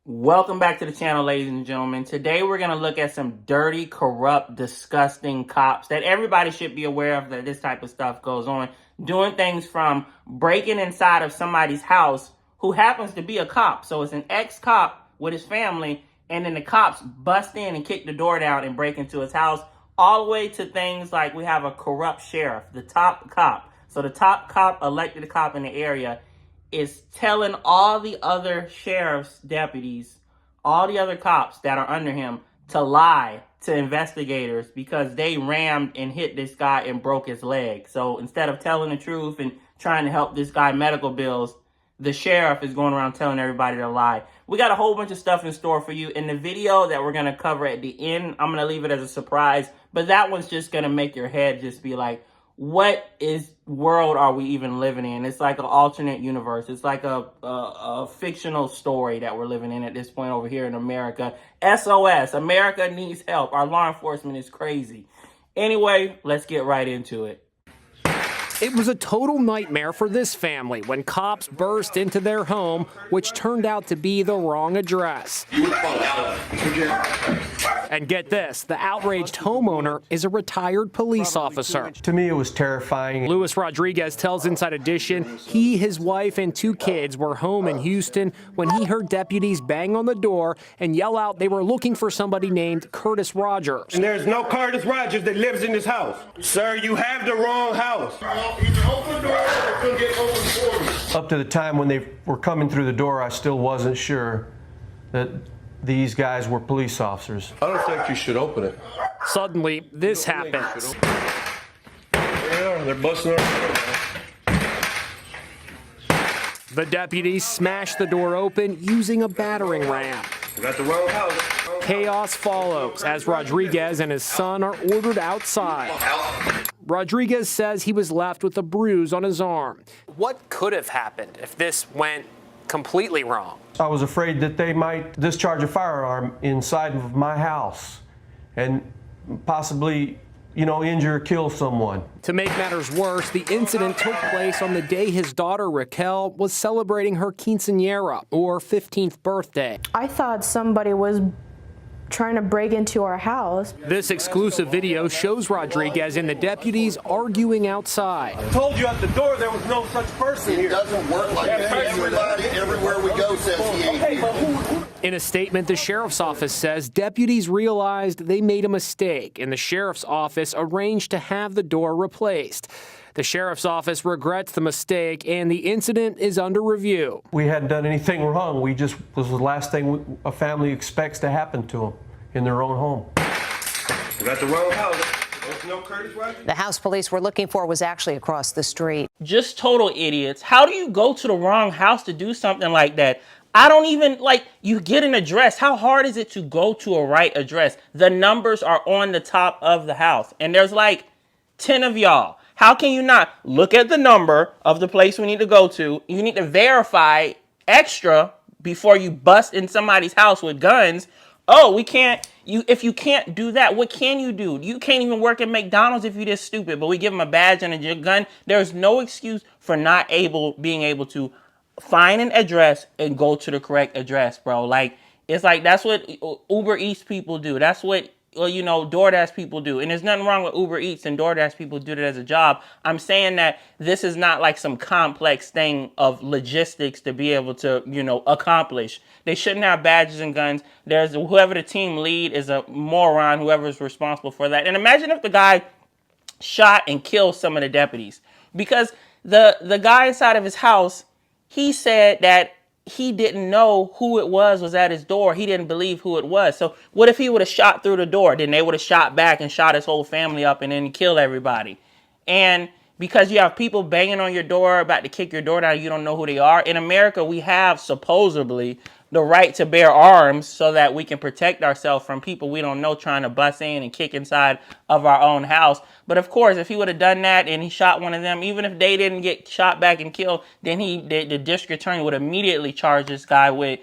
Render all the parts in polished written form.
Welcome back to the channel, ladies and gentlemen. Today we're going to look at some dirty, corrupt, disgusting cops that everybody should be aware of, that this type of stuff goes on. Doing things from breaking inside of somebody's house who happens to be a cop. So it's an ex-cop with his family, and then the cops bust in and kick the door down and break into his house, all the way to things like we have a corrupt sheriff, the top cop. So the top cop, elected cop in the area, is telling all the other sheriff's deputies, all the other cops that are under him, to lie to investigators because they rammed and hit this guy and broke his leg. So instead of telling the truth and trying to help this guy medical bills, the sheriff is going around telling everybody to lie. We got a whole bunch of stuff in store for you. In the video that we're going to cover at the end, I'm going to leave it as a surprise, but that one's just going to make your head just be like, what world are we even living in? It's like an alternate universe. It's like a fictional story that we're living in at this point over here in America. SOS, America needs help. Our law enforcement is crazy. Anyway, let's get right into it. It was a total nightmare for this family when cops burst into their home, which turned out to be the wrong address. And get this, the outraged homeowner is a retired police officer. To me, it was terrifying. Luis Rodriguez tells Inside Edition he, his wife, and 2 kids were home in Houston when he heard deputies bang on the door and yell out they were looking for somebody named Curtis Rogers. And there's no Curtis Rogers that lives in this house. Sir, you have the wrong house. Up to the time when they were coming through the door, I still wasn't sure that these guys were police officers. I don't think you should open it. Suddenly, this happens. Yeah, they're busting our... The deputies smash the door open using a battering ram. You got the wrong house. Chaos follows as Rodriguez and his son are ordered outside. Rodriguez says he was left with a bruise on his arm. What could have happened if this went completely wrong? I was afraid that they might discharge a firearm inside of my house and possibly, injure or kill someone. To make matters worse, the incident took place on the day his daughter Raquel was celebrating her quinceañera, or 15th birthday. I thought somebody was trying to break into our house. This exclusive video shows Rodriguez and the deputies arguing outside. I told you at the door there was no such person here. It doesn't work like that. Everybody, everywhere we go says he ain't here. In a statement, the sheriff's office says deputies realized they made a mistake, and the sheriff's office arranged to have the door replaced. The sheriff's office regrets the mistake, and the incident is under review. We hadn't done anything wrong. This was the last thing a family expects to happen to them in their own home. You got the wrong house. There's no Curtis Rogers. The house police were looking for was actually across the street. Just total idiots. How do you go to the wrong house to do something like that? I don't even, you get an address. How hard is it to go to a right address? The numbers are on the top of the house, and there's 10 of y'all. How can you not look at the number of the place we need to go to? You need to verify extra before you bust in somebody's house with guns. Oh, we can't. If you can't do that, what can you do? You can't even work at McDonald's if you're this stupid, but we give them a badge and a gun. There's no excuse for not being able to find an address and go to the correct address, bro. It's that's what Uber Eats people do. That's what DoorDash people do. And there's nothing wrong with Uber Eats and DoorDash people do that as a job. I'm saying that this is not some complex thing of logistics to be able to, accomplish. They shouldn't have badges and guns. Whoever the team lead is a moron, whoever's responsible for that. And imagine if the guy shot and killed some of the deputies. Because the guy inside of his house, he said that he didn't know who it was at his door. He didn't believe who it was. So what if he would have shot through the door? Then they would have shot back and shot his whole family up and then kill everybody. And because you have people banging on your door about to kick your door down, you don't know who they are. In America, we have supposedly the right to bear arms so that we can protect ourselves from people we don't know trying to bust in and kick inside of our own house. But of course, if he would have done that and he shot one of them, even if they didn't get shot back and killed, then the district attorney would immediately charge this guy with,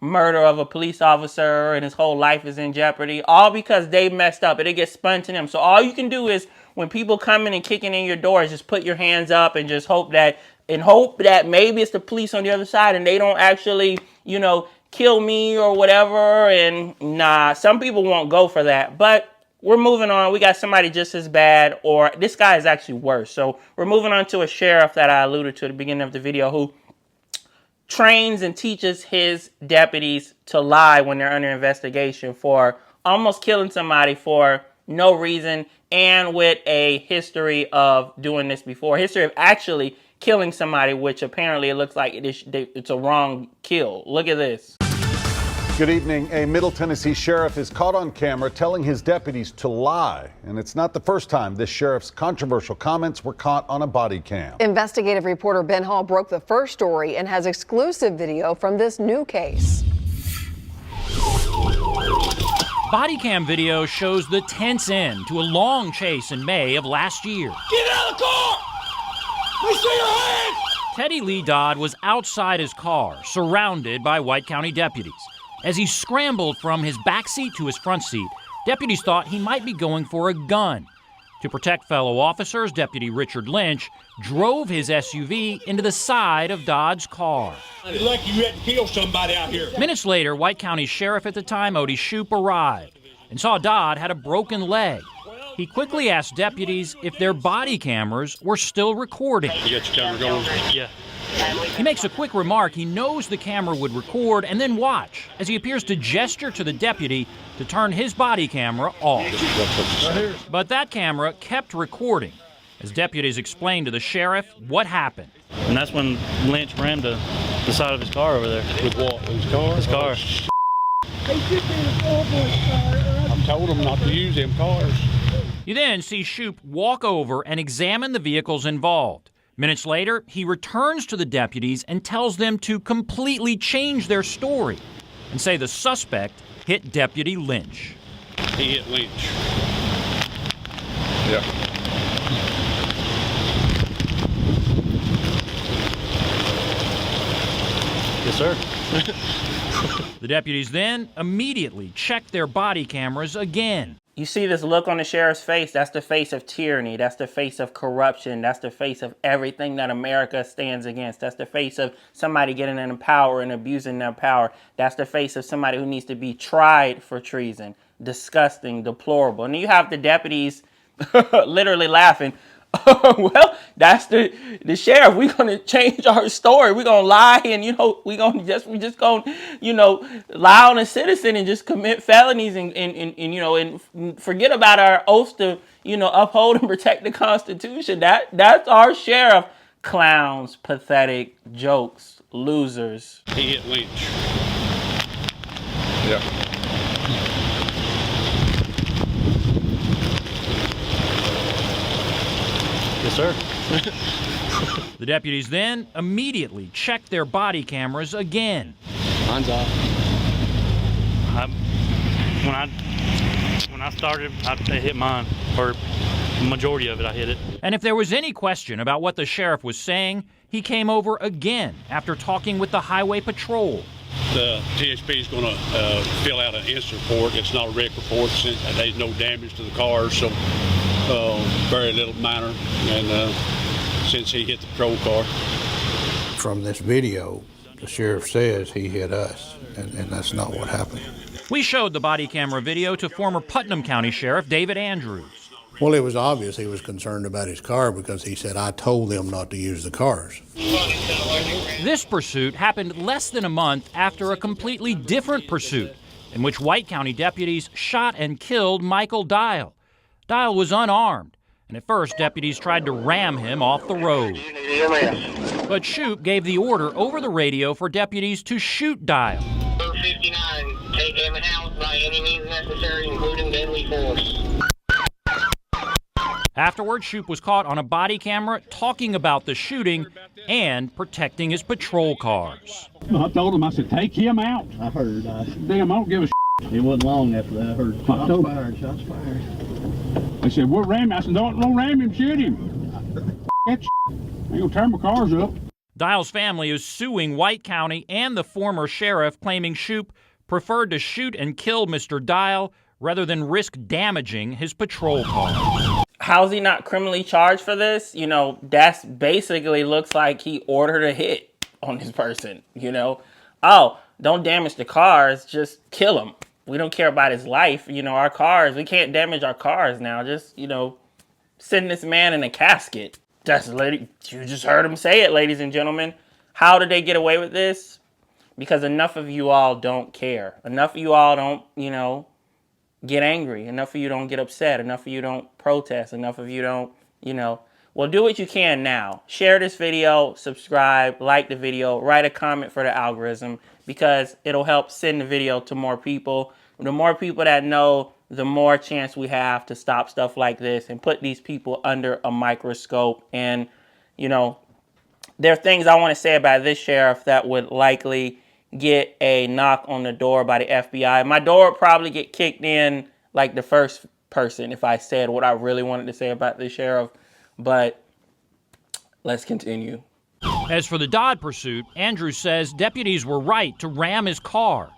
murder of a police officer, and his whole life is in jeopardy, all because they messed up and it gets spun to them. So all you can do is, when people come in and kicking in your door, is just put your hands up and just hope that maybe it's the police on the other side and they don't actually, kill me or whatever. And nah, some people won't go for that. But we're moving on. We got somebody just as bad, or this guy is actually worse. So we're moving on to a sheriff that I alluded to at the beginning of the video who trains and teaches his deputies to lie when they're under investigation for almost killing somebody for no reason, and with a history of doing this before. History of actually killing somebody, which apparently it looks like it's a wrong kill. Look at this. Good evening. A Middle Tennessee sheriff is caught on camera telling his deputies to lie. And it's not the first time this sheriff's controversial comments were caught on a body cam. Investigative reporter Ben Hall broke the first story and has exclusive video from this new case. Body cam video shows the tense end to a long chase in May of last year. Get out of the car! We see your hands! Teddy Lee Dodd was outside his car, surrounded by White County deputies. As he scrambled from his back seat to his front seat, deputies thought he might be going for a gun. To protect fellow officers, Deputy Richard Lynch drove his SUV into the side of Dodd's car. It's like you had to kill somebody out here. Minutes later, White County Sheriff at the time, Odie Shoup, arrived and saw Dodd had a broken leg. He quickly asked deputies if their body cameras were still recording. You got your camera going? Yeah. He makes a quick remark. He knows the camera would record and then watch as he appears to gesture to the deputy to turn his body camera off. But that camera kept recording as deputies explained to the sheriff what happened. And that's when Lynch ran to the side of his car over there. With what? His car? His car. I told him not to use them cars. You then see Shoup walk over and examine the vehicles involved. Minutes later, he returns to the deputies and tells them to completely change their story and say the suspect hit Deputy Lynch. He hit Lynch. Yeah. Yes, sir. The deputies then immediately checked their body cameras again. You see this look on the sheriff's face? That's the face of tyranny. That's the face of corruption. That's the face of everything that America stands against. That's the face of somebody getting in power and abusing their power. That's the face of somebody who needs to be tried for treason. Disgusting, deplorable. And you have the deputies literally laughing. Well, that's the sheriff. We're gonna change our story. We're gonna lie, and we just gonna lie on a citizen and just commit felonies and forget about our oath to uphold and protect the Constitution. That's our sheriff. Clowns, pathetic, jokes, losers. He hit Lynch. Yeah. Yes, sir. The deputies then immediately checked their body cameras again. Mine's off. When I started, I hit mine, or the majority of it, I hit it. And if there was any question about what the sheriff was saying, he came over again after talking with the highway patrol. The TSP is going to fill out an incident report. It's not a wreck report since there's no damage to the car, so very little minor. And since he hit the patrol car. From this video, the sheriff says he hit us, and that's not what happened. We showed the body camera video to former Putnam County Sheriff David Andrews. Well, it was obvious he was concerned about his car because he said, I told them not to use the cars. This pursuit happened less than a month after a completely different pursuit in which White County deputies shot and killed Michael Dial. Dial was unarmed, and at first deputies tried to ram him off the road. But Shoup gave the order over the radio for deputies to shoot Dial. 59, take him out by any means necessary, including deadly force. Afterward, Shoup was caught on a body camera talking about the shooting and protecting his patrol cars. I told him, I said, take him out. I heard. Damn, I don't give a It wasn't long after that I heard shots fired. They said, we'll ram him. I said, don't ram him, shoot him. That ain't gonna tear my cars up. Dial's family is suing White County and the former sheriff, claiming Shoup preferred to shoot and kill Mr. Dial rather than risk damaging his patrol car. How's he not criminally charged for this? That's basically looks like he ordered a hit on this person, Oh, don't damage the cars, just kill him. We don't care about his life. Our cars, we can't damage our cars now. Just, send this man in a casket. You just heard him say it, ladies and gentlemen. How did they get away with this? Because enough of you all don't care. Enough of you all don't, get angry. Enough of you don't get upset. Enough of you don't protest. Enough of you don't, well, do what you can now. Share this video, subscribe, like the video, write a comment for the algorithm, because it'll help send the video to more people. The more people that know, the more chance we have to stop stuff like this and put these people under a microscope. And, there are things I want to say about this sheriff that would likely get a knock on the door by the FBI. My door would probably get kicked in like the first person if I said what I really wanted to say about this sheriff. But let's continue. As for the Dodd pursuit, Andrews says deputies were right to ram his car.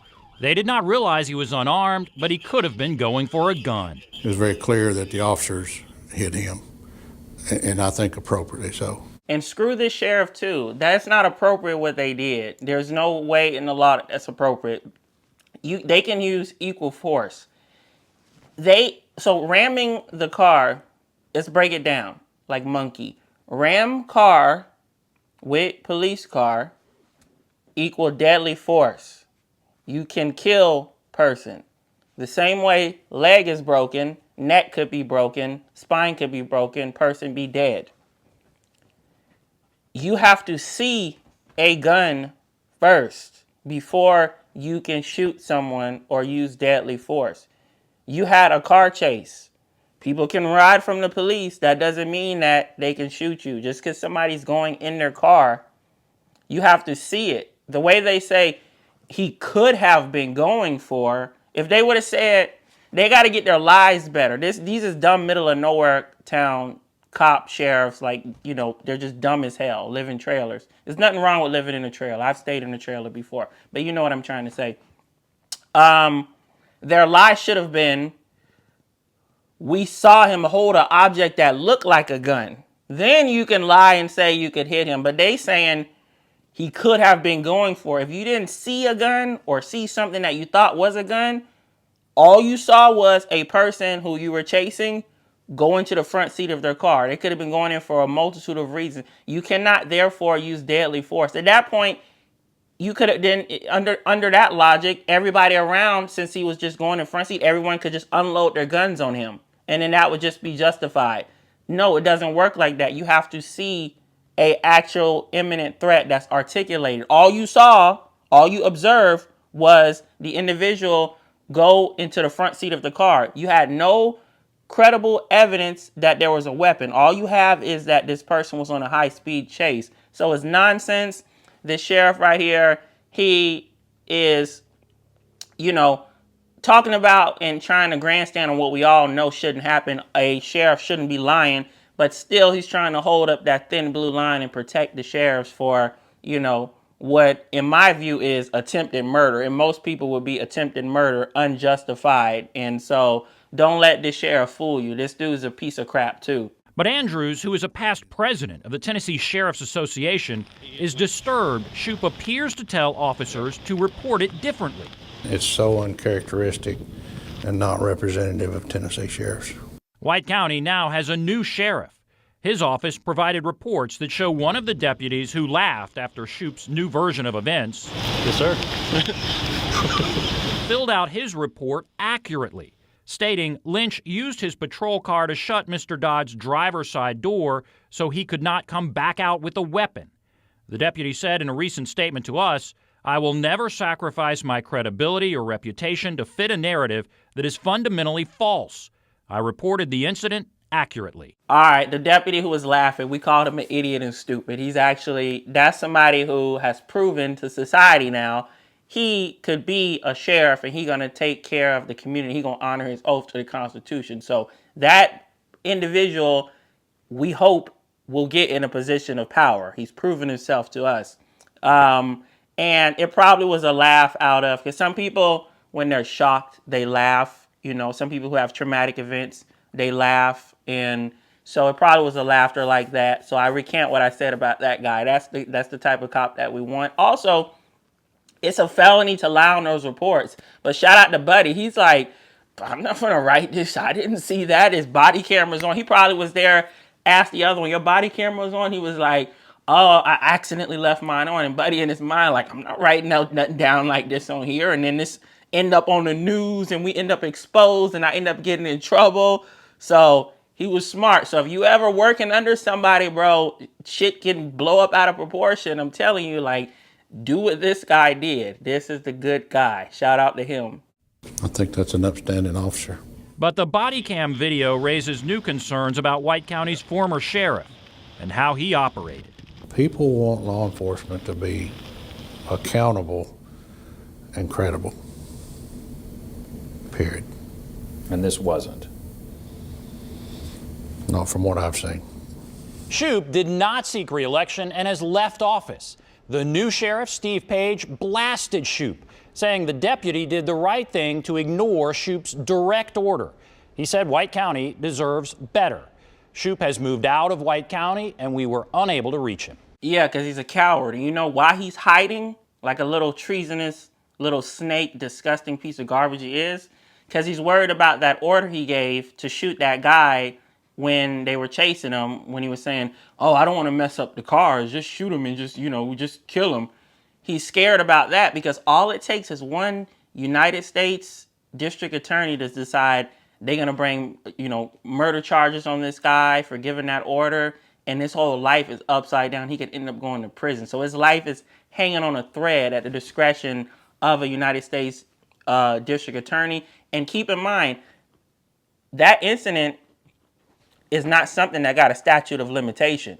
They did not realize he was unarmed, but he could have been going for a gun. It was very clear that the officers hit him, and I think appropriately so. And screw this sheriff too. That's not appropriate what they did. There's no way in the law that's appropriate. They can use equal force. So ramming the car, let's break it down like monkey. Ram car with police car equal deadly force. You can kill person. The same way leg is broken, neck could be broken, spine could be broken, person be dead. You have to see a gun first before you can shoot someone or use deadly force. You had a car chase. People can ride from the police. That doesn't mean that they can shoot you. Just because somebody's going in their car, you have to see it. The way they say he could have been going for, if they would have said, they got to get their lives better. These is dumb middle of nowhere town cop sheriffs, they're just dumb as hell, live in trailers. There's nothing wrong with living in a trailer. I've stayed in a trailer before, but you know what I'm trying to say. Their lie should have been, we saw him hold an object that looked like a gun. Then you can lie and say you could hit him, but they saying he could have been going for. If you didn't see a gun or see something that you thought was a gun, all you saw was a person who you were chasing go into the front seat of their car. They could have been going in for a multitude of reasons. You cannot therefore use deadly force. At that point, you could have then, under that logic, everybody around, since he was just going in front seat, everyone could just unload their guns on him. And then that would just be justified. No, it doesn't work like that. You have to see a actual imminent threat that's articulated. All you saw, all you observed was the individual go into the front seat of the car. You had no credible evidence that there was a weapon. All you have is that this person was on a high-speed chase. So it's nonsense. This sheriff right here, he is, talking about and trying to grandstand on what we all know shouldn't happen. A sheriff shouldn't be lying, but still he's trying to hold up that thin blue line and protect the sheriffs for, what in my view is attempted murder. And most people would be attempted murder unjustified. And so don't let this sheriff fool you. This dude's a piece of crap too. But Andrews, who is a past president of the Tennessee Sheriff's Association, is disturbed Shoup appears to tell officers to report it differently. It's so uncharacteristic and not representative of Tennessee sheriffs. White County now has a new sheriff. His office provided reports that show one of the deputies who laughed after Shoup's new version of events. Yes, sir. Filled out his report accurately, stating Lynch used his patrol car to shut Mr. Dodd's driver's side door so he could not come back out with a weapon. The deputy said in a recent statement to us, "I will never sacrifice my credibility or reputation to fit a narrative that is fundamentally false. I reported the incident accurately." All right, the deputy who was laughing, we called him an idiot and stupid. That's somebody who has proven to society now he could be a sheriff and he's going to take care of the community. He's going to honor his oath to the Constitution. So that individual, we hope, will get in a position of power. He's proven himself to us. And it probably was a laugh out of, because some people, when they're shocked, they laugh. Some people who have traumatic events, they laugh. And so it probably was a laughter like that. So I recant what I said about that guy. That's the type of cop that we want. Also, It's a felony to lie on those reports. But shout out to Buddy. He's like, I'm not going to write this. I didn't see that. His body camera's on. He probably was there, asked the other one, your body camera was on? He was like, oh, I accidentally left mine on. And Buddy in his mind, like, I'm not writing nothing down like this on here. And then this end up on the news and we end up exposed and I end up getting in trouble. So he was smart. So if you ever working under somebody, bro, shit can blow up out of proportion. I'm telling you, like, do what this guy did. This is the good guy. Shout out to him. I think that's an upstanding officer. But the body cam video raises new concerns about White County's former sheriff and how he operated. People want law enforcement to be accountable and credible. Period. And this wasn't? Not from what I've seen. Shoup did not seek re-election and has left office. The new sheriff, Steve Page, blasted Shoup, saying the deputy did the right thing to ignore Shoup's direct order. He said White County deserves better. Shoup has moved out of White County and we were unable to reach him. Yeah, because he's a coward. And you know why he's hiding like a little treasonous, little snake, disgusting piece of garbage he is? Because he's worried about that order he gave to shoot that guy when they were chasing him, when he was saying, oh, I don't want to mess up the cars, just shoot him and just, just kill him. He's scared about that because all it takes is one United States district attorney to decide they're going to bring, murder charges on this guy for giving that order, and his whole life is upside down. He could end up going to prison. So his life is hanging on a thread at the discretion of a United States district attorney. And keep in mind, that incident is not something that got a statute of limitation.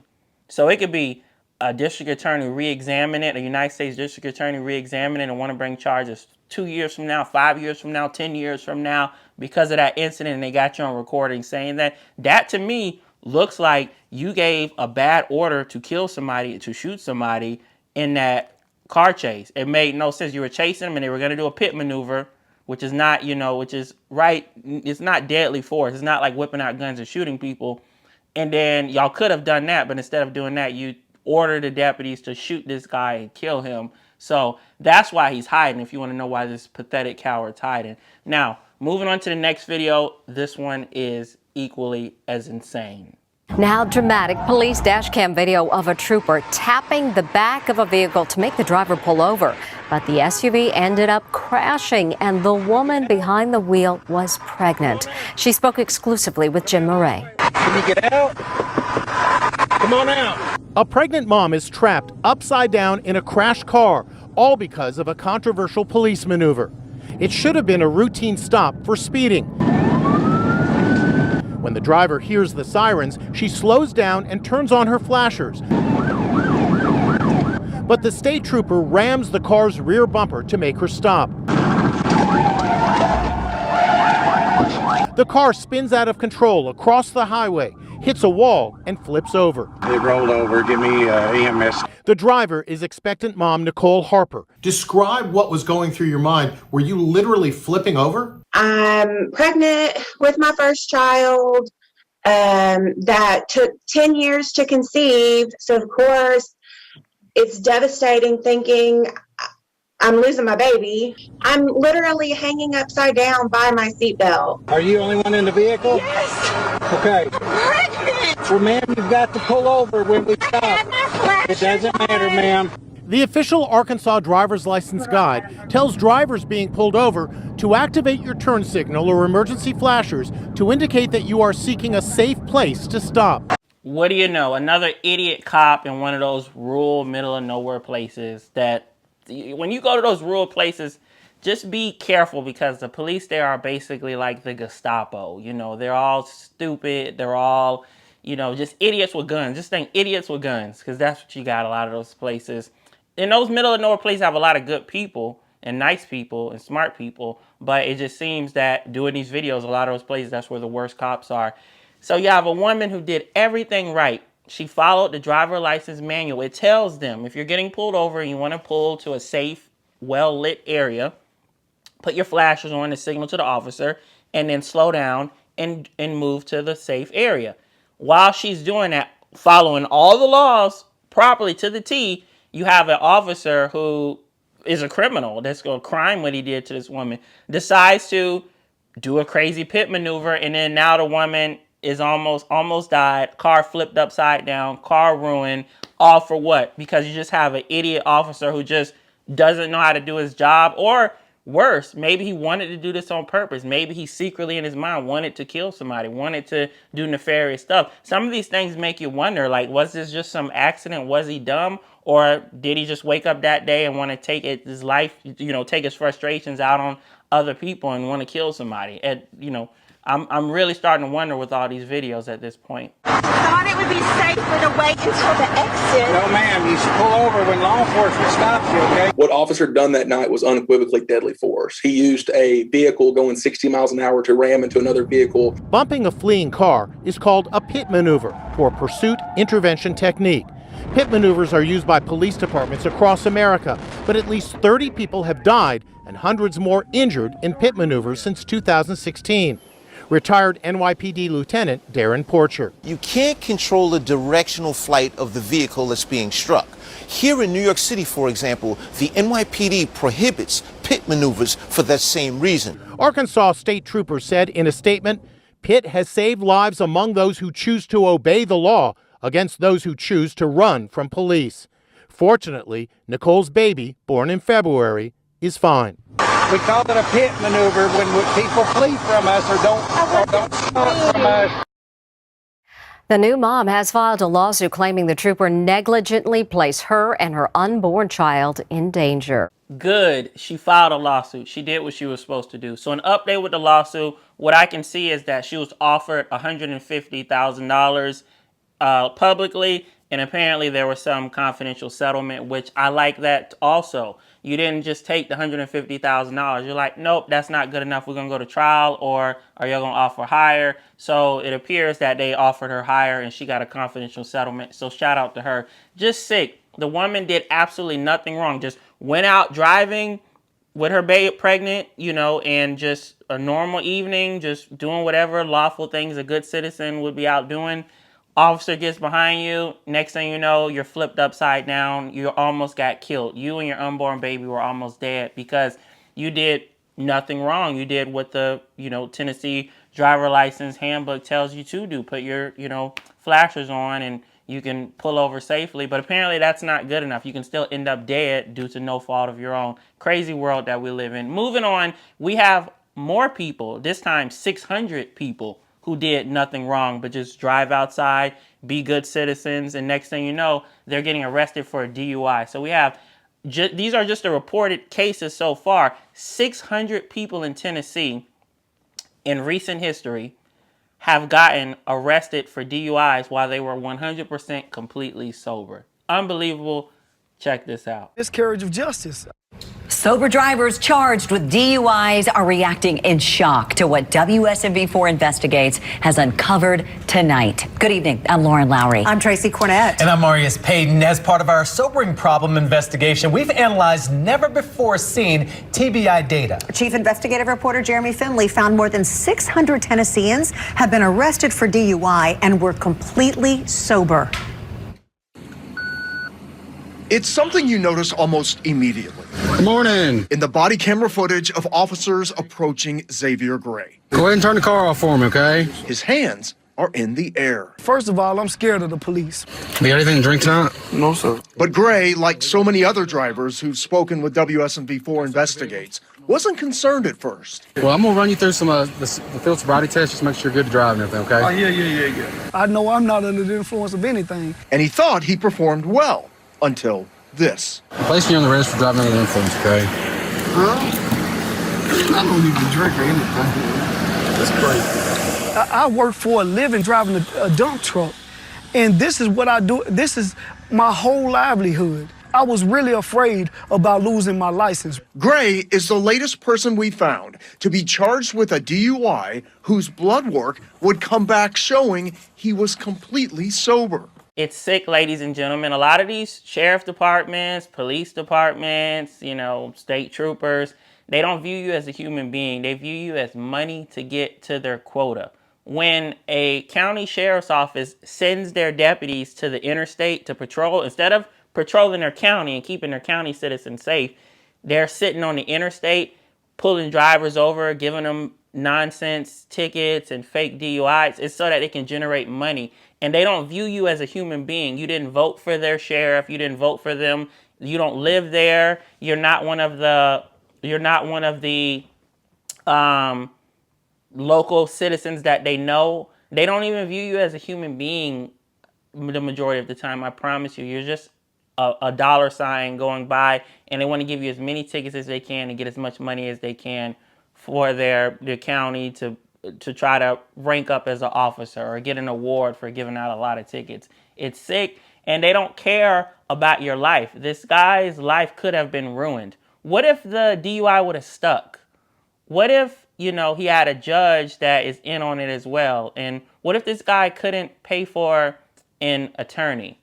So it could be a district attorney re-examine it, a United States district attorney re-examine it and want to bring charges 2 years from now, 5 years from now, 10 years from now because of that incident and they got you on recording saying that. That to me looks like you gave a bad order to kill somebody, to shoot somebody in that car chase. It made no sense. You were chasing them and they were going to do a pit maneuver, which is not, which is right. It's not deadly force. It's not like whipping out guns and shooting people. And then y'all could have done that, but instead of doing that, you ordered the deputies to shoot this guy and kill him. So that's why he's hiding, if you want to know why this pathetic coward's hiding. Now, moving on to the next video, this one is equally as insane. Now dramatic police dash cam video of a trooper tapping the back of a vehicle to make the driver pull over. But the SUV ended up crashing and the woman behind the wheel was pregnant. She spoke exclusively with Jim Murray. Can you get out? Come on out. A pregnant mom is trapped upside down in a crashed car, all because of a controversial police maneuver. It should have been a routine stop for speeding. When the driver hears the sirens, she slows down and turns on her flashers. But the state trooper rams the car's rear bumper to make her stop. The car spins out of control across the highway, hits a wall, and flips over. It rolled over. Give me EMS. The driver is expectant mom Nicole Harper. Describe what was going through your mind. Were you literally flipping over? I'm pregnant with my first child. That took 10 years to conceive. So, of course, it's devastating thinking I'm losing my baby. I'm literally hanging upside down by my seatbelt. Are you the only one in the vehicle? Yes. Okay. Well, ma'am, you've got to pull over when we stop. It doesn't matter, ma'am. The official Arkansas driver's license guide tells drivers being pulled over to activate your turn signal or emergency flashers to indicate that you are seeking a safe place to stop. What do you know? Another idiot cop in one of those rural, middle of nowhere places that when you go to those rural places, just be careful because the police there are basically like the Gestapo. They're all stupid. They're all, just idiots with guns. Just think idiots with guns because that's what you got a lot of those places. In those middle of nowhere places have a lot of good people and nice people and smart people, but it just seems that doing these videos, a lot of those places, that's where the worst cops are. So you have a woman who did everything right. She followed the driver license manual. It tells them if you're getting pulled over and you want to pull to a safe, well-lit area, put your flashers on to signal to the officer and then slow down and move to the safe area. While she's doing that, following all the laws properly to the T, you have an officer who is a criminal. That's a crime what he did to this woman. Decides to do a crazy pit maneuver, and then now the woman is almost died. Car flipped upside down. Car ruined. All for what? Because you just have an idiot officer who just doesn't know how to do his job, or worse, maybe he wanted to do this on purpose. Maybe he secretly in his mind wanted to kill somebody, wanted to do nefarious stuff. Some of these things make you wonder, like, was this just some accident? Was he dumb? Or did he just wake up that day and want to take his life, take his frustrations out on other people and want to kill somebody? And, I'm really starting to wonder with all these videos at this point. Thought it would be safer to wait until the exit. No, ma'am. You should pull over when law enforcement stops you, okay? What officer done that night was unequivocally deadly force. He used a vehicle going 60 miles an hour to ram into another vehicle. Bumping a fleeing car is called a pit maneuver, or pursuit intervention technique. Pit maneuvers are used by police departments across America, but at least 30 people have died and hundreds more injured in pit maneuvers since 2016. Retired NYPD Lieutenant Darren Porcher. You can't control the directional flight of the vehicle that's being struck. Here in New York City, for example, the NYPD prohibits pit maneuvers for that same reason. Arkansas state troopers said in a statement, PIT has saved lives among those who choose to obey the law against those who choose to run from police. Fortunately, Nicole's baby, born in February, is fine. We call it a pit maneuver when people flee from us or don't stop from us. The new mom has filed a lawsuit claiming the trooper negligently placed her and her unborn child in danger. Good. She filed a lawsuit. She did what she was supposed to do. So an update with the lawsuit, what I can see is that she was offered $150,000 publicly, and apparently there was some confidential settlement, which I like that also. You didn't just take the $150,000. You're like, nope, that's not good enough. We're going to go to trial, or are you going to offer higher? So it appears that they offered her higher and she got a confidential settlement. So shout out to her. Just sick. The woman did absolutely nothing wrong. Just went out driving with her baby pregnant, and just a normal evening, just doing whatever lawful things a good citizen would be out doing. Officer gets behind you. Next thing you know, you're flipped upside down. You almost got killed. You and your unborn baby were almost dead because you did nothing wrong. You did what the, Tennessee driver license handbook tells you to do. Put your, flashers on and you can pull over safely. But apparently that's not good enough. You can still end up dead due to no fault of your own. Crazy world that we live in. Moving on, we have more people, this time 600 people, who did nothing wrong but just drive outside, be good citizens, and next thing you know, they're getting arrested for a DUI. So we have, these are just the reported cases so far, 600 people in Tennessee in recent history have gotten arrested for DUIs while they were 100% completely sober. Unbelievable. Check this out. Miscarriage of justice. Sober drivers charged with DUIs are reacting in shock to what WSMV4 Investigates has uncovered tonight. Good evening. I'm Lauren Lowry. I'm Tracy Cornett. And I'm Marius Payton. As part of our sobering problem investigation, we've analyzed never-before-seen TBI data. Chief Investigative Reporter Jeremy Finley found more than 600 Tennesseans have been arrested for DUI and were completely sober. It's something you notice almost immediately. Good morning. In the body camera footage of officers approaching Xavier Gray. Go ahead and turn the car off for me, okay? His hands are in the air. First of all, I'm scared of the police. You got anything to drink tonight? No, sir. But Gray, like so many other drivers who've spoken with WSMV4 Investigates, wasn't concerned at first. Well, I'm going to run you through some of the field sobriety tests, just make sure you're good to drive and everything, okay? Oh, yeah. I know I'm not under the influence of anything. And he thought he performed well. Until this. I'm placing you on the list for driving under the influence, okay? Huh? I don't even drink or anything. That's crazy. I work for a living driving a dump truck. And this is what I do. This is my whole livelihood. I was really afraid about losing my license. Gray is the latest person we found to be charged with a DUI whose blood work would come back showing he was completely sober. It's sick, ladies and gentlemen. A lot of these sheriff departments, police departments, state troopers, they don't view you as a human being. They view you as money to get to their quota. When a county sheriff's office sends their deputies to the interstate to patrol, instead of patrolling their county and keeping their county citizens safe, they're sitting on the interstate, pulling drivers over, giving them nonsense tickets and fake DUIs. It's so that they can generate money. And they don't view you as a human being. You didn't vote for their sheriff. You didn't vote for them. You don't live there. You're not one of the local citizens that they know. They don't even view you as a human being the majority of the time. I promise you. You're just a dollar sign going by, and they want to give you as many tickets as they can and get as much money as they can for their county to try to rank up as an officer or get an award for giving out a lot of tickets. It's sick, and they don't care about your life. This guy's life could have been ruined. What if the DUI would have stuck? What if, he had a judge that is in on it as well? And what if this guy couldn't pay for an attorney?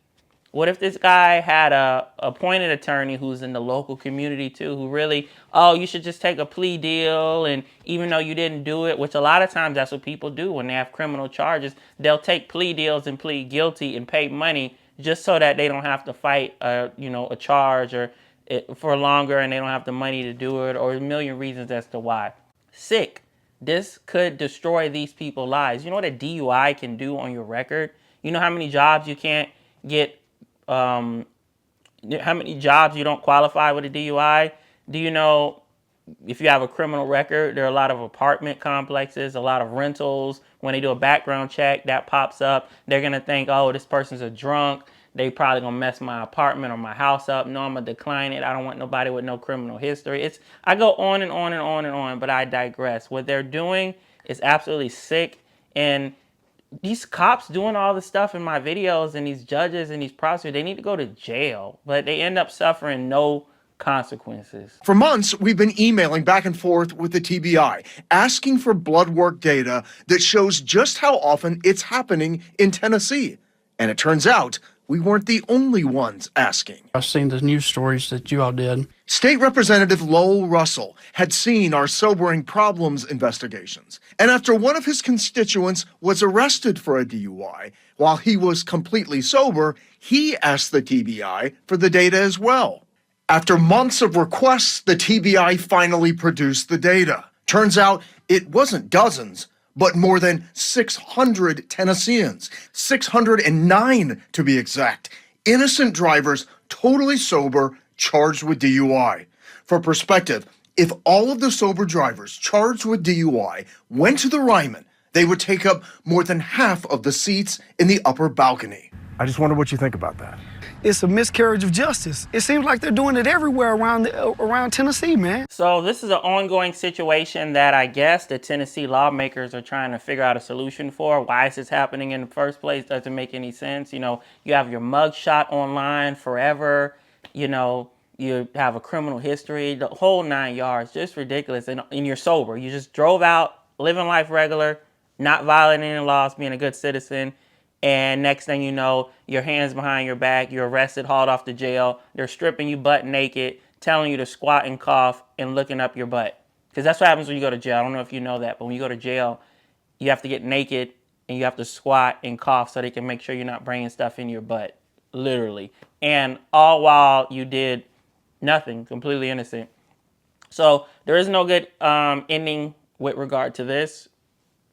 What if this guy had a appointed attorney who's in the local community too, who really, you should just take a plea deal, and even though you didn't do it, which a lot of times that's what people do when they have criminal charges, they'll take plea deals and plead guilty and pay money just so that they don't have to fight a charge or for longer, and they don't have the money to do it, or a million reasons as to why. Sick. This could destroy these people's lives. You know what a DUI can do on your record? You know how many jobs you can't get, how many jobs you don't qualify with a DUI? Do you know if you have a criminal record, there are a lot of apartment complexes, a lot of rentals. When they do a background check, that pops up. They're going to think, this person's a drunk. They probably going to mess my apartment or my house up. No, I'm going to decline it. I don't want nobody with no criminal history. I go on and on and on and on, but I digress. What they're doing is absolutely sick. And these cops doing all this stuff in my videos, and these judges and these prosecutors, they need to go to jail, but they end up suffering no consequences. For months, we've been emailing back and forth with the TBI, asking for blood work data that shows just how often it's happening in Tennessee. And it turns out we weren't the only ones asking. I've seen the news stories that you all did. State Representative Lowell Russell had seen our sobering problems investigations. And after one of his constituents was arrested for a DUI while he was completely sober, he asked the TBI for the data as well. After months of requests, the TBI finally produced the data. Turns out it wasn't dozens, but more than 600 Tennesseans, 609 to be exact, innocent drivers, totally sober, charged with DUI. For perspective, if all of the sober drivers charged with DUI went to the Ryman, they would take up more than half of the seats in the upper balcony. I just wonder what you think about that. It's a miscarriage of justice. It seems like they're doing it everywhere around Tennessee, man. So this is an ongoing situation that I guess the Tennessee lawmakers are trying to figure out a solution for. Why is this happening in the first place? Doesn't make any sense. You have your mugshot online forever. You have a criminal history, the whole 9 yards. Just ridiculous. And you're sober. You just drove out, living life regular, not violating any laws, being a good citizen. And next thing you know, your hands behind your back, you're arrested, hauled off to jail. They're stripping you butt naked, telling you to squat and cough and looking up your butt. Because that's what happens when you go to jail. I don't know if you know that, but when you go to jail, you have to get naked and you have to squat and cough so they can make sure you're not bringing stuff in your butt, literally. And all while you did nothing, completely innocent. So there is no good ending with regard to this.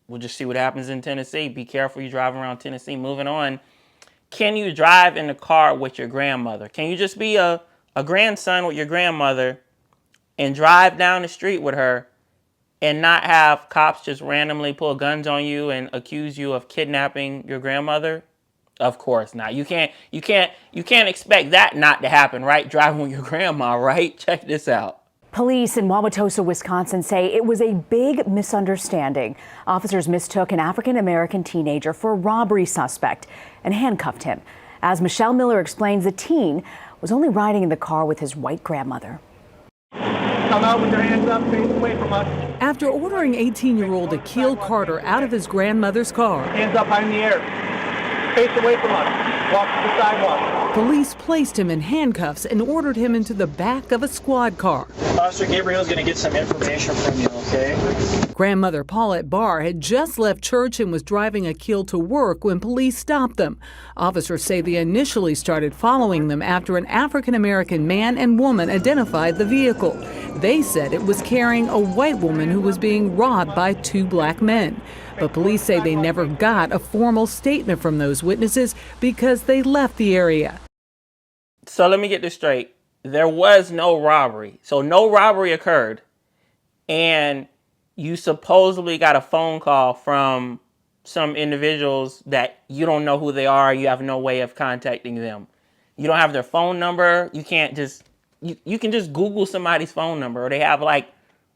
We'll just see what happens in Tennessee. Be careful you drive around Tennessee. Moving on. Can you drive in the car with your grandmother? Can you just be a grandson with your grandmother and drive down the street with her and not have cops just randomly pull guns on you and accuse you of kidnapping your grandmother? Of course not. You can't expect that not to happen, right? Driving with your grandma, right? Check this out. Police in Wauwatosa, Wisconsin say it was a big misunderstanding. Officers mistook an African-American teenager for a robbery suspect and handcuffed him. As Michelle Miller explains, the teen was only riding in the car with his white grandmother. Come out with your hands up, face away from us. After ordering 18-year-old Akil Carter out of his grandmother's car, hands up high in the air, face away from us. Walk to the sidewalk. Police placed him in handcuffs and ordered him into the back of a squad car. Officer Gabriel's going to get some information from you, okay? Grandmother Paulette Barr had just left church and was driving Akil to work when police stopped them. Officers say they initially started following them after an African-American man and woman identified the vehicle. They said it was carrying a white woman who was being robbed by two black men. But police say they never got a formal statement from those witnesses because they left the area. So let me get this straight. There was no robbery. So no robbery occurred. And you supposedly got a phone call from some individuals that you don't know who they are. You have no way of contacting them. You don't have their phone number. You can't just, you can just Google somebody's phone number, or they have like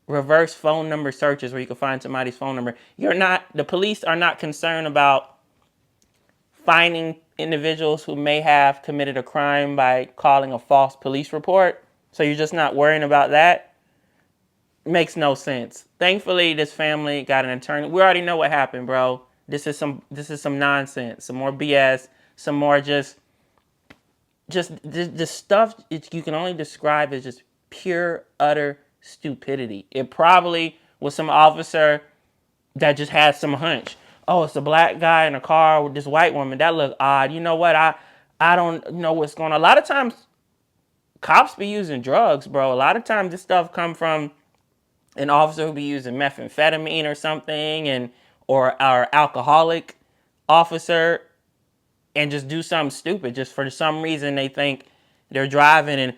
reverse phone number searches where you can find somebody's phone number. The police are not concerned about finding individuals who may have committed a crime by calling a false police report. So you're just not worrying about that. Makes no sense. Thankfully, this family got an attorney. We already know what happened, bro. This is some nonsense, some more BS, some more just stuff you can only describe as just pure, utter stupidity. It probably was some officer that just had some hunch. Oh, it's a black guy in a car with this white woman. That look odd. You know what? I don't know what's going on. A lot of times, cops be using drugs, bro. A lot of times, this stuff come from an officer who be using methamphetamine or something, or our alcoholic officer, and just do something stupid. Just for some reason, they think they're driving and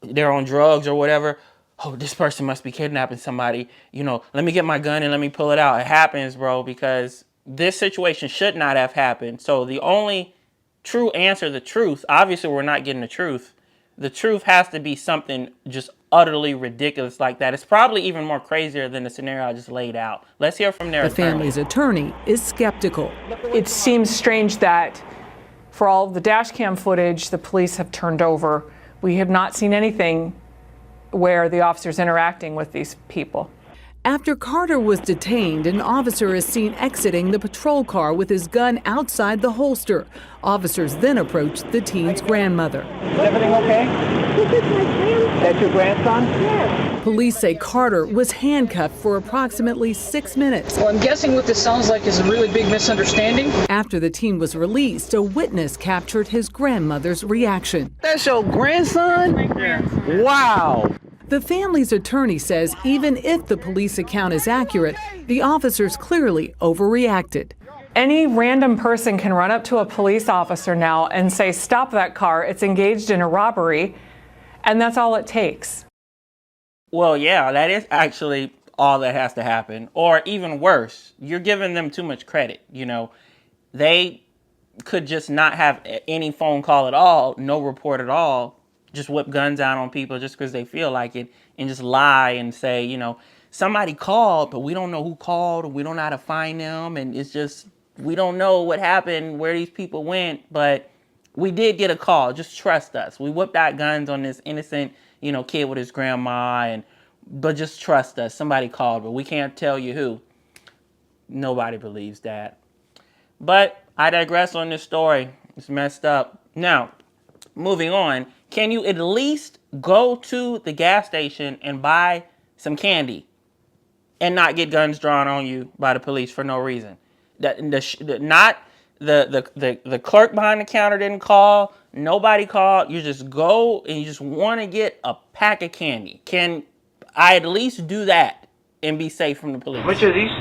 they're on drugs or whatever. Oh, this person must be kidnapping somebody. You know, let me get my gun and let me pull it out. It happens, bro, because this situation should not have happened. So the only true answer, the truth, obviously we're not getting the truth. The truth has to be something just utterly ridiculous like that. It's probably even more crazier than the scenario I just laid out. Let's hear from their attorney. The family's attorney is skeptical. It seems strange that for all the dash cam footage the police have turned over, we have not seen anything where the officer's interacting with these people. After Carter was detained, an officer is seen exiting the patrol car with his gun outside the holster. Officers then approached the teen's grandmother. Is everything okay? That's your grandson? Yes. Police say Carter was handcuffed for approximately 6 minutes. Well, I'm guessing what this sounds like is a really big misunderstanding. After the teen was released, a witness captured his grandmother's reaction. That's your grandson? My grandson. Wow. The family's attorney says even if the police account is accurate, the officers clearly overreacted. Any random person can run up to a police officer now and say, stop that car, it's engaged in a robbery, and that's all it takes. Well, yeah, that is actually all that has to happen. Or even worse, you're giving them too much credit. You know, they could just not have any phone call at all, no report at all, just whip guns out on people just because they feel like it, and just lie and say, you know, somebody called, but we don't know who called, and we don't know how to find them, and it's just, we don't know what happened, where these people went, but we did get a call. Just trust us. We whipped out guns on this innocent, you know, kid with his grandma, but just trust us. Somebody called, but we can't tell you who. Nobody believes that. But I digress on this story. It's messed up. Now, moving on. Can you at least go to the gas station and buy some candy and not get guns drawn on you by the police for no reason? The clerk behind the counter didn't call. Nobody called. You just go and you just want to get a pack of candy. Can I at least do that and be safe from the police? Which are these?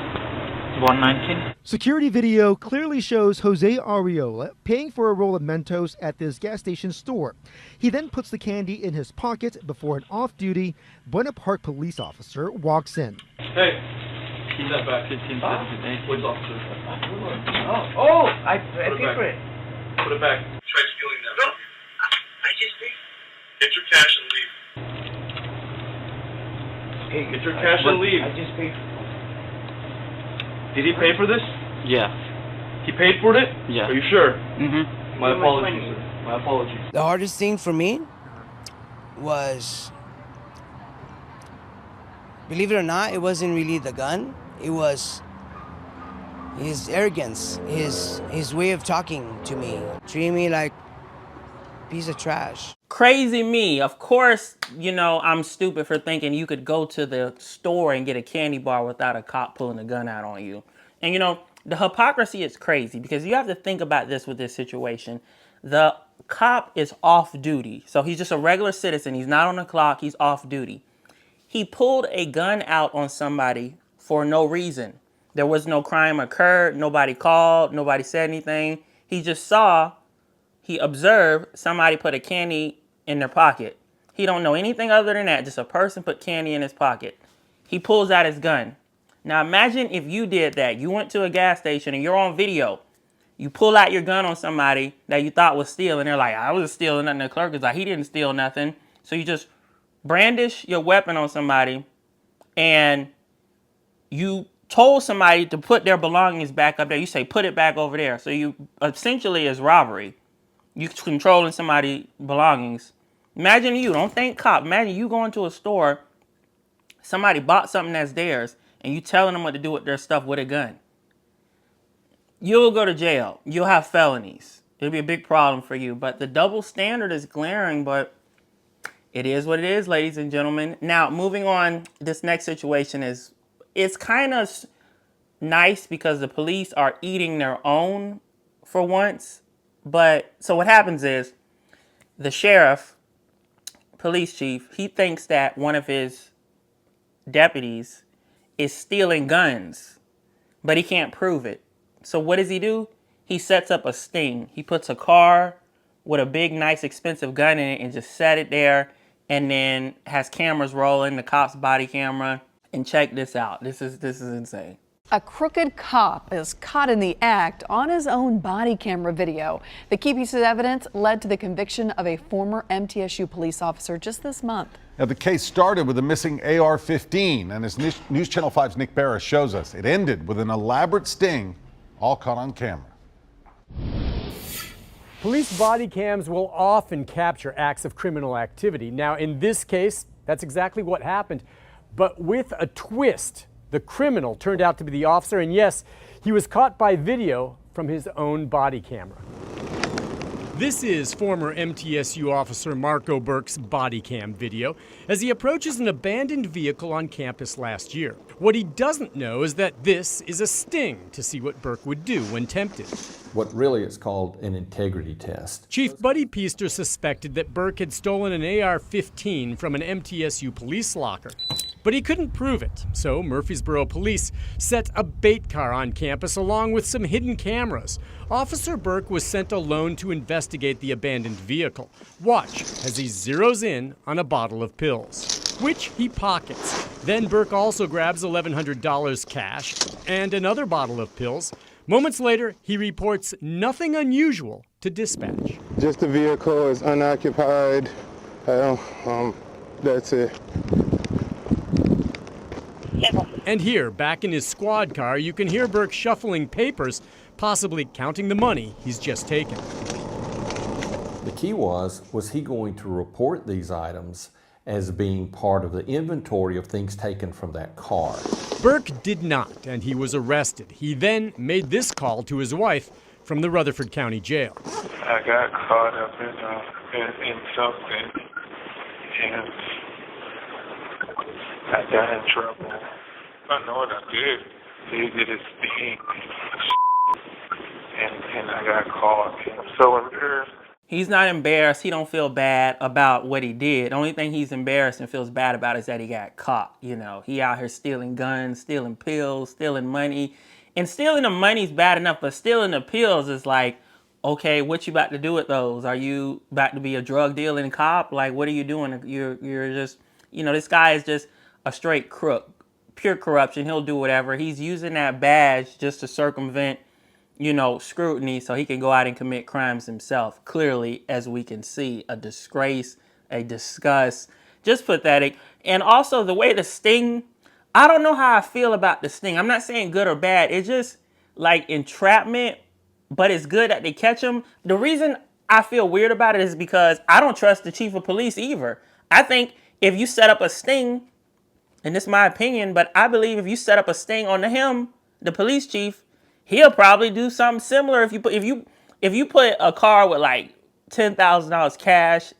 119. Security video clearly shows Jose Arreola paying for a roll of Mentos at this gas station store. He then puts the candy in his pocket before an off-duty Buena Park police officer walks in. Hey, keep that back. 15 Which officer? Oh, I paid for it. Put it back. Try stealing that. No, I just paid. Get your cash and leave. Hey, get your cash and leave. I just paid. Did he pay for this? Yeah. He paid for it? Yeah. Are you sure? Mm-hmm. My apologies, sir. My apologies. The hardest thing for me was, believe it or not, it wasn't really the gun. It was his arrogance, his way of talking to me, treating me like a piece of trash. Crazy me. Of course, I'm stupid for thinking you could go to the store and get a candy bar without a cop pulling a gun out on you. And the hypocrisy is crazy because you have to think about this with this situation. The cop is off duty. So he's just a regular citizen. He's not on the clock. He's off duty. He pulled a gun out on somebody for no reason. There was no crime occurred. Nobody called. Nobody said anything. He observed somebody put a candy in their pocket. He don't know anything other than that. Just a person put candy in his pocket. He pulls out his gun. Now imagine if you did that. You went to a gas station and you're on video. You pull out your gun on somebody that you thought was stealing. They're like, I wasn't stealing nothing. The clerk is like, he didn't steal nothing. So you just brandish your weapon on somebody and you told somebody to put their belongings back up there. You say, put it back over there. So you essentially is robbery. You controlling somebody's belongings. Imagine don't think cop. Imagine you going to a store, somebody bought something that's theirs, and you telling them what to do with their stuff with a gun. You'll go to jail. You'll have felonies. It'll be a big problem for you. But the double standard is glaring, but it is what it is, ladies and gentlemen. Now, moving on, this next situation it's kind of nice because the police are eating their own for once. But so what happens is the sheriff, police chief, he thinks that one of his deputies is stealing guns, but he can't prove it. So what does he do? He sets up a sting. He puts a car with a big, nice, expensive gun in it and just set it there and then has cameras rolling, the cop's body camera. And check this out. This is insane. A crooked cop is caught in the act on his own body camera video. The key piece of evidence led to the conviction of a former MTSU police officer just this month. Now, the case started with a missing AR-15, and as News Channel 5's Nick Barris shows us, it ended with an elaborate sting, all caught on camera. Police body cams will often capture acts of criminal activity. Now, in this case, that's exactly what happened, but with a twist. The criminal turned out to be the officer, and yes, he was caught by video from his own body camera. This is former MTSU officer Marco Burke's body cam video as he approaches an abandoned vehicle on campus last year. What he doesn't know is that this is a sting to see what Burke would do when tempted. What really is called an integrity test. Chief Buddy Peaster suspected that Burke had stolen an AR-15 from an MTSU police locker, but he couldn't prove it. So Murfreesboro police set a bait car on campus along with some hidden cameras. Officer Burke was sent alone to investigate the abandoned vehicle. Watch as he zeroes in on a bottle of pills, which he pockets. Then Burke also grabs $1,100 cash and another bottle of pills. Moments later, he reports nothing unusual to dispatch. Just the vehicle is unoccupied. That's it. And here, back in his squad car, you can hear Burke shuffling papers, possibly counting the money he's just taken. The key was he going to report these items as being part of the inventory of things taken from that car? Burke did not, and he was arrested. He then made this call to his wife from the Rutherford County Jail. I got caught up in something, and I got in trouble. I know what I did. He did his thing, and I got caught. I'm so embarrassed. He's not embarrassed. He don't feel bad about what he did. The only thing he's embarrassed and feels bad about is that he got caught. He out here stealing guns, stealing pills, stealing money. And stealing the money's bad enough, but stealing the pills is like, okay, what you about to do with those? Are you about to be a drug dealing cop? Like, what are you doing? You're just, this guy is just a straight crook, pure corruption. He'll do whatever. He's using that badge just to circumvent scrutiny so he can go out and commit crimes himself. Clearly, as we can see, a disgrace, a disgust, just pathetic. And also the way the sting, I don't know how I feel about the sting. I'm not saying good or bad. It's just like entrapment, but it's good that they catch him. The reason I feel weird about it is because I don't trust the chief of police either. I think if you set up a sting, and this is my opinion, but I believe if you set up a sting on him, the police chief, he'll probably do something similar if you put a car with like $10,000 cash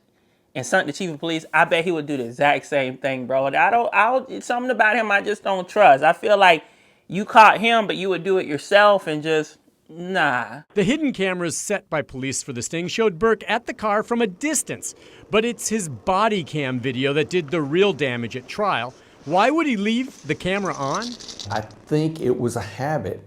and sent the chief of police, I bet he would do the exact same thing, bro. It's something about him I just don't trust. I feel like you caught him, but you would do it yourself and just, nah. The hidden cameras set by police for the sting showed Burke at the car from a distance, but it's his body cam video that did the real damage at trial. Why would he leave the camera on? I think it was a habit,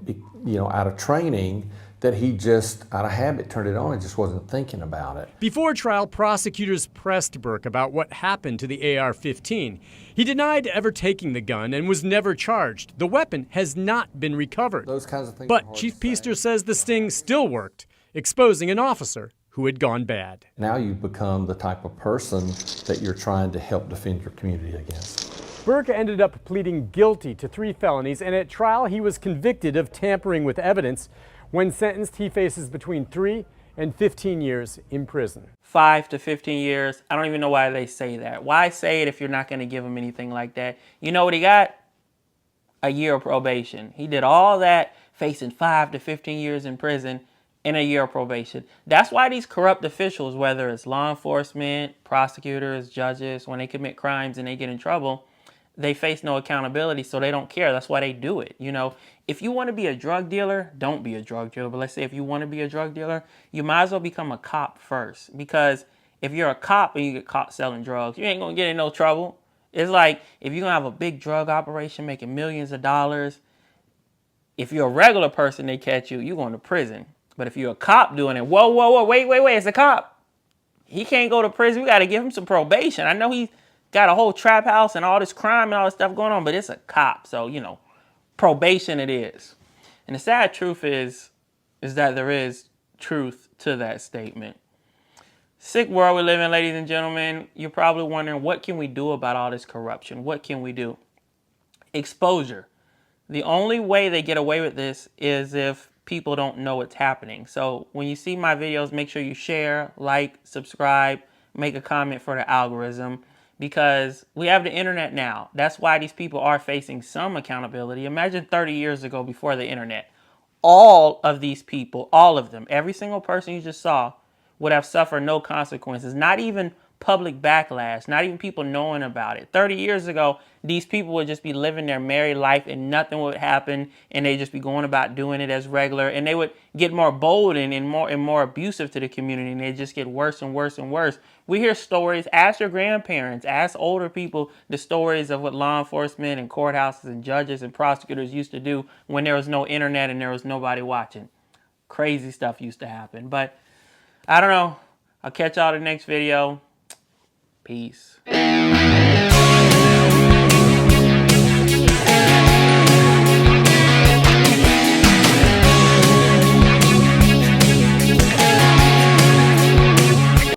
out of training, that he just, out of habit, turned it on and just wasn't thinking about it. Before trial, prosecutors pressed Burke about what happened to the AR-15. He denied ever taking the gun and was never charged. The weapon has not been recovered. Those kinds of things. But Chief Peaster says the sting still worked, exposing an officer who had gone bad. Now you've become the type of person that you're trying to help defend your community against. Burke ended up pleading guilty to 3 felonies, and at trial he was convicted of tampering with evidence. When sentenced, he faces between 3 and 15 years in prison. 5 to 15 years. I don't even know why they say that. Why say it if you're not going to give him anything like that? You know what he got? A year of probation. He did all that, facing 5 to 15 years in prison and a year of probation. That's why these corrupt officials, whether it's law enforcement, prosecutors, judges, when they commit crimes and they get in trouble, they face no accountability, so they don't care. That's why they do it. If you want to be a drug dealer, don't be a drug dealer. But let's say if you want to be a drug dealer, you might as well become a cop first. Because if you're a cop and you get caught selling drugs, you ain't going to get in no trouble. It's like if you're going to have a big drug operation making millions of dollars, if you're a regular person, they catch you, you're going to prison. But if you're a cop doing it, whoa, wait, it's a cop. He can't go to prison. We got to give him some probation. I know he's got a whole trap house and all this crime and all this stuff going on, but it's a cop. So, probation it is. And the sad truth is that there is truth to that statement. Sick world we live in, ladies and gentlemen. You're probably wondering, what can we do about all this corruption? What can we do? Exposure. The only way they get away with this is if people don't know what's happening. So when you see my videos, make sure you share, like, subscribe, make a comment for the algorithm. Because we have the internet now. That's why these people are facing some accountability. Imagine 30 years ago before the internet. All of these people, all of them, every single person you just saw would have suffered no consequences. Not even public backlash, not even people knowing about it. 30 years ago, these people would just be living their merry life and nothing would happen, and they'd just be going about doing it as regular, and they would get more bold and more abusive to the community, and they just get worse and worse and worse. We hear stories, ask your grandparents, ask older people the stories of what law enforcement and courthouses and judges and prosecutors used to do when there was no internet and there was nobody watching. Crazy stuff used to happen. But I don't know. I'll catch y'all in the next video. Peace.